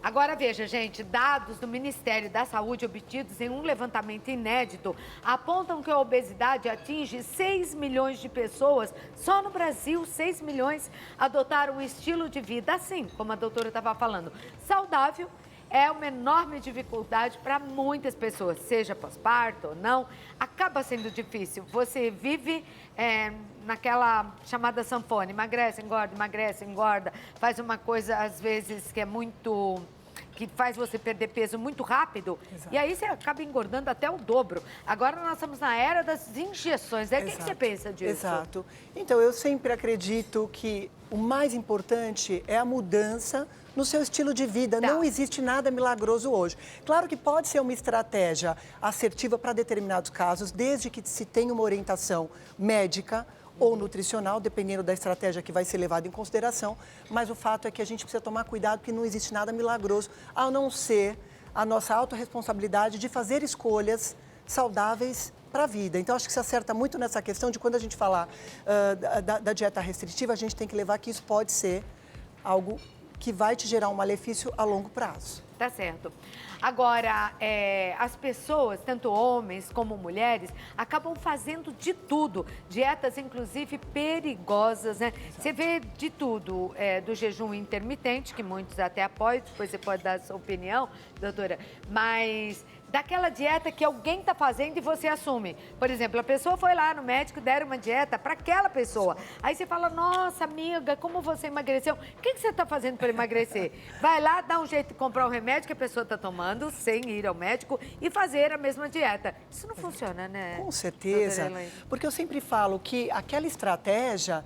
Agora veja, gente, dados do Ministério da Saúde obtidos em um levantamento inédito apontam que a obesidade atinge 6 milhões de pessoas. Só no Brasil, 6 milhões adotaram um estilo de vida assim, como a doutora estava falando, saudável. É uma enorme dificuldade para muitas pessoas, seja pós-parto ou não, acaba sendo difícil. Você vive naquela chamada sanfona, emagrece, engorda, faz uma coisa às vezes que é muito... que faz você perder peso muito rápido. Exato. E aí você acaba engordando até o dobro. Agora nós estamos na era das injeções. O que você pensa disso? Exato. Então, eu sempre acredito que o mais importante é a mudança no seu estilo de vida. Não existe nada milagroso hoje. Claro que pode ser uma estratégia assertiva para determinados casos, desde que se tenha uma orientação médica ou nutricional, dependendo da estratégia que vai ser levada em consideração, mas o fato é que a gente precisa tomar cuidado porque não existe nada milagroso, a não ser a nossa autorresponsabilidade de fazer escolhas saudáveis para a vida. Então, acho que se acerta muito nessa questão de quando a gente falar da dieta restritiva, a gente tem que levar que isso pode ser algo que vai te gerar um malefício a longo prazo. Tá certo. Agora, as pessoas, tanto homens como mulheres, acabam fazendo de tudo. Dietas, inclusive, perigosas, né? Exato. Você vê de tudo, do jejum intermitente, que muitos até apoiam, depois você pode dar a sua opinião, doutora, mas daquela dieta que alguém está fazendo e você assume. Por exemplo, a pessoa foi lá no médico, deram uma dieta para aquela pessoa. Aí você fala, nossa, amiga, como você emagreceu? O que você está fazendo para emagrecer? Vai lá, dá um jeito de comprar o remédio que a pessoa está tomando, sem ir ao médico, e fazer a mesma dieta. Isso não funciona, né? Com certeza, porque eu sempre falo que aquela estratégia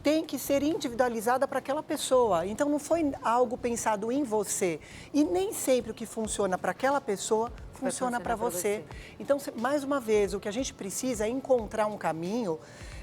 tem que ser individualizada para aquela pessoa. Então, não foi algo pensado em você. E nem sempre o que funciona para aquela pessoa funciona para você. Então, mais uma vez, o que a gente precisa é encontrar um caminho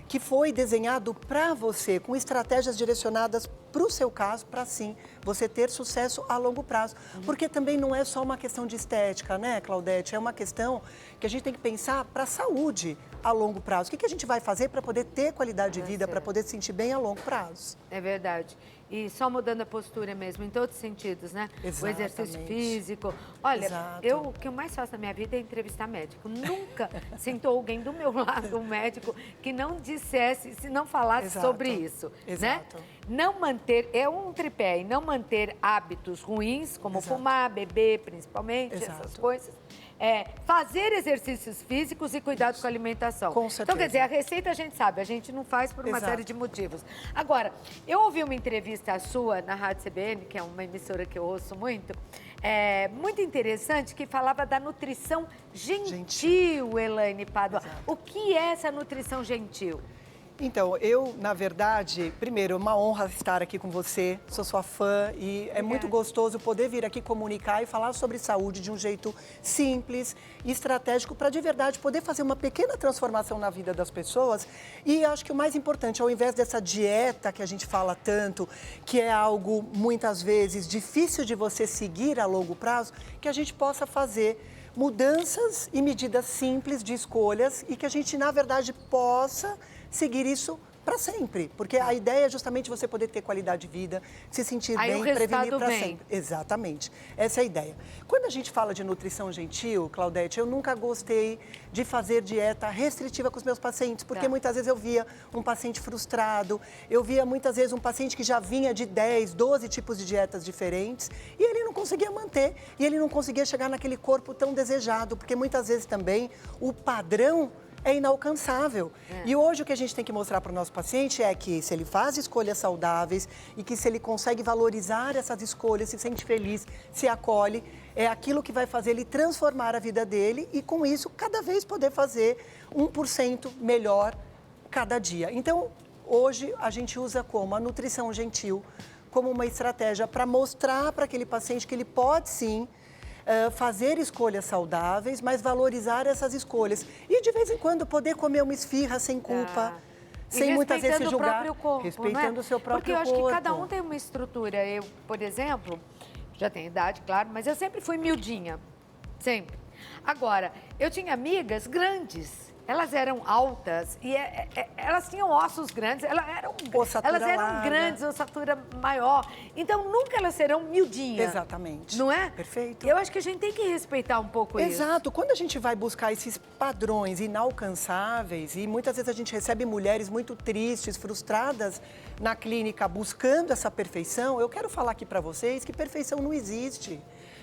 que foi desenhado para você, com estratégias direcionadas para o seu caso, para sim, você ter sucesso a longo prazo. Porque também não é só uma questão de estética, né, Claudete? É uma questão que a gente tem que pensar para a saúde a longo prazo. O que a gente vai fazer para poder ter qualidade de vida, para poder se sentir bem a longo prazo? É verdade. E só mudando a postura mesmo, em todos os sentidos, né? Exatamente. O exercício físico. Olha, o que eu mais faço na minha vida é entrevistar médico. Nunca sentou alguém do meu lado, um médico, que não dissesse, se não falasse sobre isso. Exato. Né? Não manter, é um tripé, e não manter hábitos ruins, como fumar, beber, principalmente, essas coisas. Fazer exercícios físicos e cuidado com a alimentação. Com certeza. Então, quer dizer, a receita a gente sabe, a gente não faz por uma série de motivos. Agora, eu ouvi uma entrevista sua na Rádio CBN, que é uma emissora que eu ouço muito, muito interessante, que falava da nutrição gentil, Elaine Pádua. O que é essa nutrição gentil? Então, eu, na verdade, primeiro, é uma honra estar aqui com você, sou sua fã e é muito gostoso poder vir aqui comunicar e falar sobre saúde de um jeito simples e estratégico para, de verdade, poder fazer uma pequena transformação na vida das pessoas. E acho que o mais importante, ao invés dessa dieta que a gente fala tanto, que é algo, muitas vezes, difícil de você seguir a longo prazo, que a gente possa fazer mudanças e medidas simples de escolhas e que a gente, na verdade, possa seguir isso para sempre, porque a ideia é justamente você poder ter qualidade de vida, se sentir bem, prevenir para sempre. Exatamente, essa é a ideia. Quando a gente fala de nutrição gentil, Claudete, eu nunca gostei de fazer dieta restritiva com os meus pacientes, porque muitas vezes eu via um paciente frustrado, eu via muitas vezes um paciente que já vinha de 10, 12 tipos de dietas diferentes e ele não conseguia manter, e ele não conseguia chegar naquele corpo tão desejado, porque muitas vezes também o padrão é inalcançável. E hoje o que a gente tem que mostrar para o nosso paciente é que se ele faz escolhas saudáveis e que se ele consegue valorizar essas escolhas, se sente feliz, se acolhe, é aquilo que vai fazer ele transformar a vida dele e com isso cada vez poder fazer 1% melhor cada dia. Então, hoje a gente usa como a nutrição gentil, como uma estratégia para mostrar para aquele paciente que ele pode sim fazer escolhas saudáveis, mas valorizar essas escolhas. E de vez em quando poder comer uma esfirra sem culpa, sem muitas vezes se julgar. Respeitando o seu próprio corpo. Porque eu acho que cada um tem uma estrutura. Eu, por exemplo, já tenho idade, claro, mas eu sempre fui miudinha. Sempre. Agora, eu tinha amigas grandes. elas eram altas e elas tinham ossos grandes, Ossatura elas eram larga. grandes, ossatura maior. Então, nunca elas serão miudinhas. Exatamente. Não é? Perfeito. Eu acho que a gente tem que respeitar um pouco isso. Exato. Quando a gente vai buscar esses padrões inalcançáveis, e muitas vezes a gente recebe mulheres muito tristes, frustradas na clínica, buscando essa perfeição, eu quero falar aqui para vocês que perfeição não existe,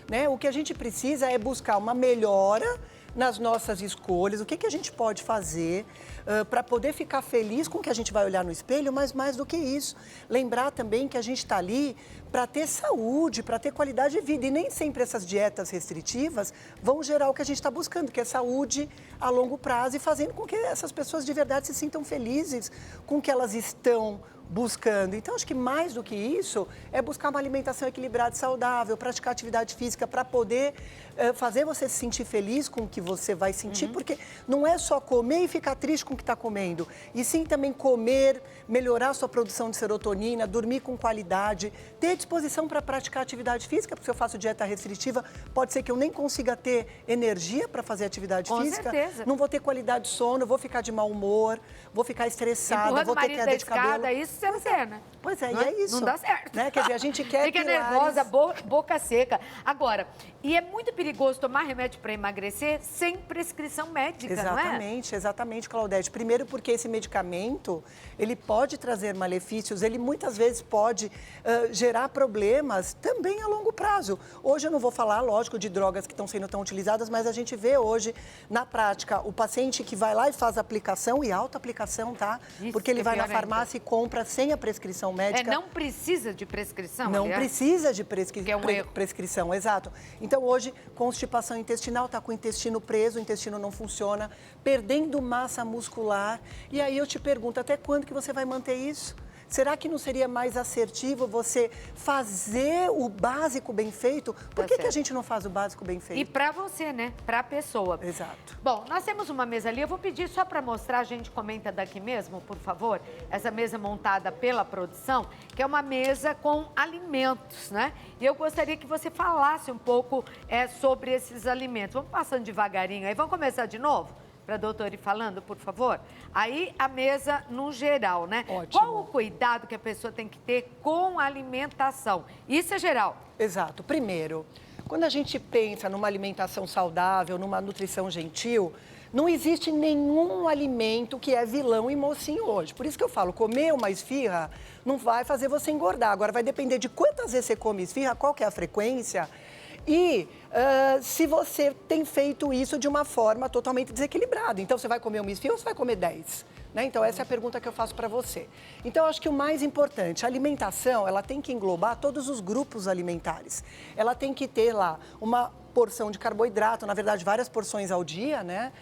né? O que a gente precisa é buscar uma melhora nas nossas escolhas, o que a gente pode fazer para poder ficar feliz com o que a gente vai olhar no espelho, mas mais do que isso, lembrar também que a gente está ali para ter saúde, para ter qualidade de vida, e nem sempre essas dietas restritivas vão gerar o que a gente está buscando, que é saúde a longo prazo e fazendo com que essas pessoas de verdade se sintam felizes com o que elas estão buscando. Então, acho que mais do que isso é buscar uma alimentação equilibrada e saudável, praticar atividade física para poder fazer você se sentir feliz com o que você vai sentir, porque não é só comer e ficar triste com o que está comendo, e sim também comer, melhorar a sua produção de serotonina, dormir com qualidade, ter disposição para praticar atividade física, porque se eu faço dieta restritiva, pode ser que eu nem consiga ter energia para fazer atividade física, certeza. não vou ter qualidade de sono, vou ficar de mau humor, vou ficar estressada, vou ter queda de cabelo. Isso você não quer, né? Pois é, Não e é isso. Não dá certo. Né? Quer dizer, a gente quer Fica pilares... nervosa, boca seca. Agora, e é muito perigoso tomar remédio para emagrecer sem prescrição médica, não é? Exatamente, exatamente, Claudete. Primeiro porque esse medicamento, ele pode trazer malefícios, ele muitas vezes pode gerar problemas também a longo prazo. Hoje eu não vou falar, lógico, de drogas que estão sendo tão utilizadas, mas a gente vê hoje, na prática, o paciente que vai lá e faz a aplicação, e autoaplicação, tá? Isso, porque ele vai na pior farmácia e compra sem a prescrição médica. Não precisa de prescrição, Não aliás. precisa de Que é um erro. prescrição, exato. Então, hoje, constipação intestinal, está com o intestino preso, o intestino não funciona, perdendo massa muscular. E aí eu te pergunto, até quando que você vai manter isso? Será que não seria mais assertivo você fazer o básico bem feito? Por que a gente não faz o básico bem feito? E para você, né? Para a pessoa. Exato. Bom, nós temos uma mesa ali. Eu vou pedir só para mostrar, a gente comenta daqui mesmo, por favor. Essa mesa montada pela produção, que é uma mesa com alimentos, né? E eu gostaria que você falasse um pouco sobre esses alimentos. Vamos passando devagarinho aí. Vamos começar de novo? Para a doutora ir falando, por favor. Aí, a mesa no geral, né? Ótimo. Qual o cuidado que a pessoa tem que ter com a alimentação? Isso é geral. Exato. Primeiro, quando a gente pensa numa alimentação saudável, numa nutrição gentil, não existe nenhum alimento que é vilão e mocinho hoje. Por isso que eu falo, comer uma esfirra não vai fazer você engordar. Agora, vai depender de quantas vezes você come esfirra, qual que é a frequência e se você tem feito isso de uma forma totalmente desequilibrada. Então, você vai comer uma esfirra ou você vai comer 10? Né? Então, essa é a pergunta que eu faço para você. Então, eu acho que o mais importante, a alimentação, ela tem que englobar todos os grupos alimentares. Ela tem que ter lá uma porção de carboidrato, na verdade, várias porções ao dia, né?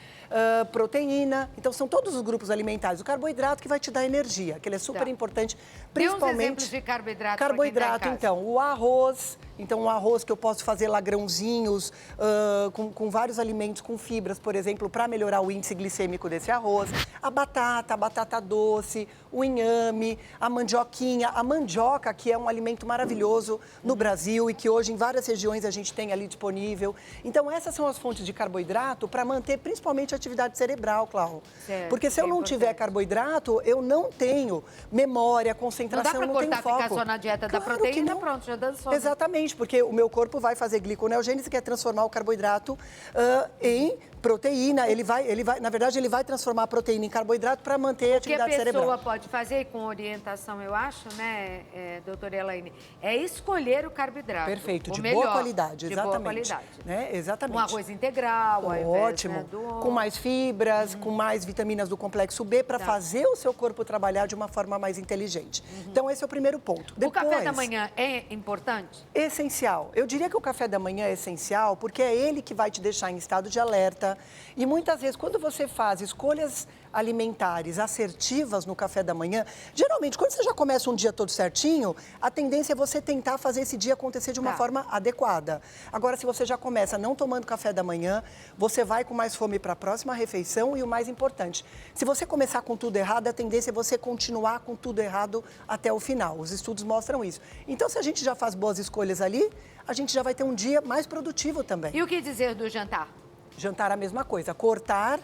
Proteína, então são todos os grupos alimentares. O carboidrato que vai te dar energia, que ele é super importante, principalmente... Dê uns exemplos de carboidrato. Carboidrato, então, o arroz, um arroz que eu posso fazer lá grãozinhos, com vários alimentos, com fibras, por exemplo, para melhorar o índice glicêmico desse arroz. A batata doce, o inhame, a mandioquinha. A mandioca, que é um alimento maravilhoso no Brasil e que hoje em várias regiões a gente tem ali disponível. Então, essas são as fontes de carboidrato para manter principalmente a atividade cerebral, Cláudio. Porque se eu não tiver carboidrato, eu não tenho memória, concentração, não tenho foco. Não dá para cortar, ficar só na dieta da proteína, pronto, já dançou. Exatamente, porque o meu corpo vai fazer gliconeogênese, que é transformar o carboidrato em proteína. Ele vai, na verdade, ele vai transformar a proteína em carboidrato para manter a atividade cerebral. O que a pessoa pode fazer, com orientação, eu acho, né, doutora Elaine, é escolher o carboidrato. Perfeito, de melhor, boa qualidade, exatamente. De boa qualidade. Né? Exatamente. Um arroz integral, ao invés, ótimo, né, com mais fibras, com mais vitaminas do complexo B, para fazer o seu corpo trabalhar de uma forma mais inteligente. Então, esse é o primeiro ponto. Depois, o café da manhã é importante? Essencial. Eu diria que o café da manhã é essencial porque é ele que vai te deixar em estado de alerta. E muitas vezes, quando você faz escolhas alimentares assertivas no café da manhã, geralmente, quando você já começa um dia todo certinho, a tendência é você tentar fazer esse dia acontecer de uma forma adequada. Agora, se você já começa não tomando café da manhã, você vai com mais fome para a próxima refeição e o mais importante, se você começar com tudo errado, a tendência é você continuar com tudo errado até o final. Os estudos mostram isso. Então, se a gente já faz boas escolhas ali, a gente já vai ter um dia mais produtivo também. E o que dizer do jantar? Jantar a mesma coisa, cortar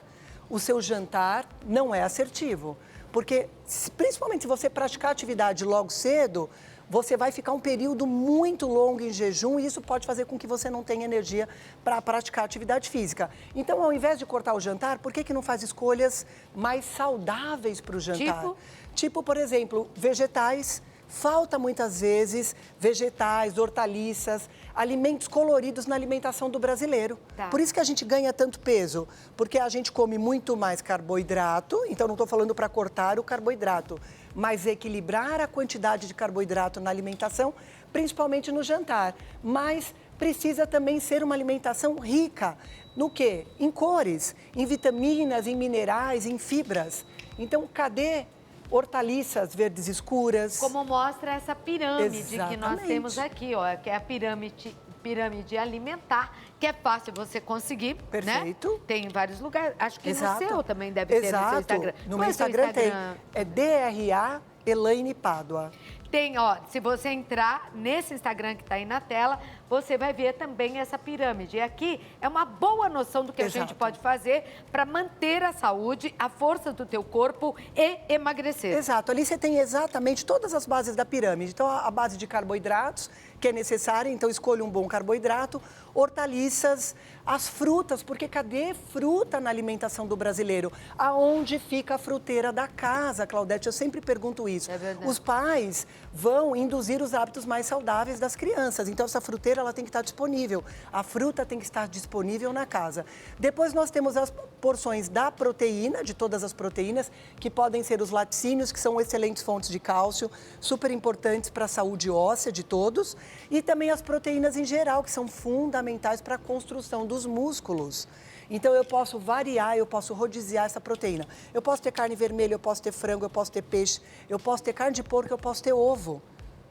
o seu jantar não é assertivo. Porque, principalmente se você praticar atividade logo cedo, você vai ficar um período muito longo em jejum e isso pode fazer com que você não tenha energia para praticar atividade física. Então, ao invés de cortar o jantar, por que não faz escolhas mais saudáveis para o jantar? Tipo, por exemplo, vegetais. Falta muitas vezes vegetais, hortaliças, alimentos coloridos na alimentação do brasileiro. Tá. Por isso que a gente ganha tanto peso, porque a gente come muito mais carboidrato, então não estou falando para cortar o carboidrato, mas equilibrar a quantidade de carboidrato na alimentação, principalmente no jantar. Mas precisa também ser uma alimentação rica no quê? Em cores, em vitaminas, em minerais, em fibras. Então, cadê hortaliças verdes escuras? Como mostra essa pirâmide Exatamente. que nós temos aqui, ó, que é a pirâmide alimentar, que é fácil você conseguir, Perfeito. né? Tem em vários lugares. Acho que Exato. no seu também deve ter no seu Instagram. No Qual meu é o seu Instagram tem. É DRA Elaine Pádua. Tem, ó, se você entrar nesse Instagram que está aí na tela, você vai ver também essa pirâmide. E aqui é uma boa noção do que a gente pode fazer para manter a saúde, a força do teu corpo e emagrecer. Exato, ali você tem exatamente todas as bases da pirâmide. Então, a base de carboidratos, que é necessária, então escolha um bom carboidrato, hortaliças, as frutas, porque cadê fruta na alimentação do brasileiro? Aonde fica a fruteira da casa, Claudete? Eu sempre pergunto isso. É verdade. Os pais vão induzir os hábitos mais saudáveis das crianças. Então, essa fruteira ela tem que estar disponível. A fruta tem que estar disponível na casa. Depois, nós temos as porções da proteína, de todas as proteínas, que podem ser os laticínios, que são excelentes fontes de cálcio, super importantes para a saúde óssea de todos. E também as proteínas em geral, que são fundamentais para a construção dos músculos. Então, eu posso variar, eu posso rodiziar essa proteína. Eu posso ter carne vermelha, eu posso ter frango, eu posso ter peixe, eu posso ter carne de porco, eu posso ter ovo.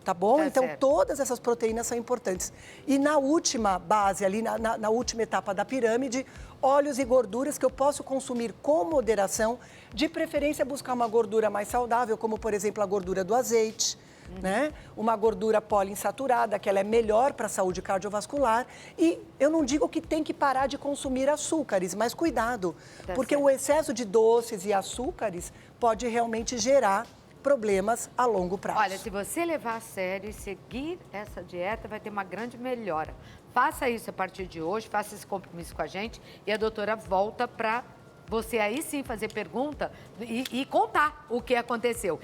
Tá bom? Tá então, certo. todas essas proteínas são importantes. E na última base, ali na última etapa da pirâmide, óleos e gorduras que eu posso consumir com moderação, de preferência buscar uma gordura mais saudável, como, por exemplo, a gordura do azeite, né? Uma gordura poliinsaturada, que ela é melhor para a saúde cardiovascular. E eu não digo que tem que parar de consumir açúcares, mas cuidado, Tá porque certo. o excesso de doces e açúcares pode realmente gerar problemas a longo prazo. Olha, se você levar a sério e seguir essa dieta, vai ter uma grande melhora. Faça isso a partir de hoje, faça esse compromisso com a gente e a doutora volta para você aí sim fazer pergunta e contar o que aconteceu.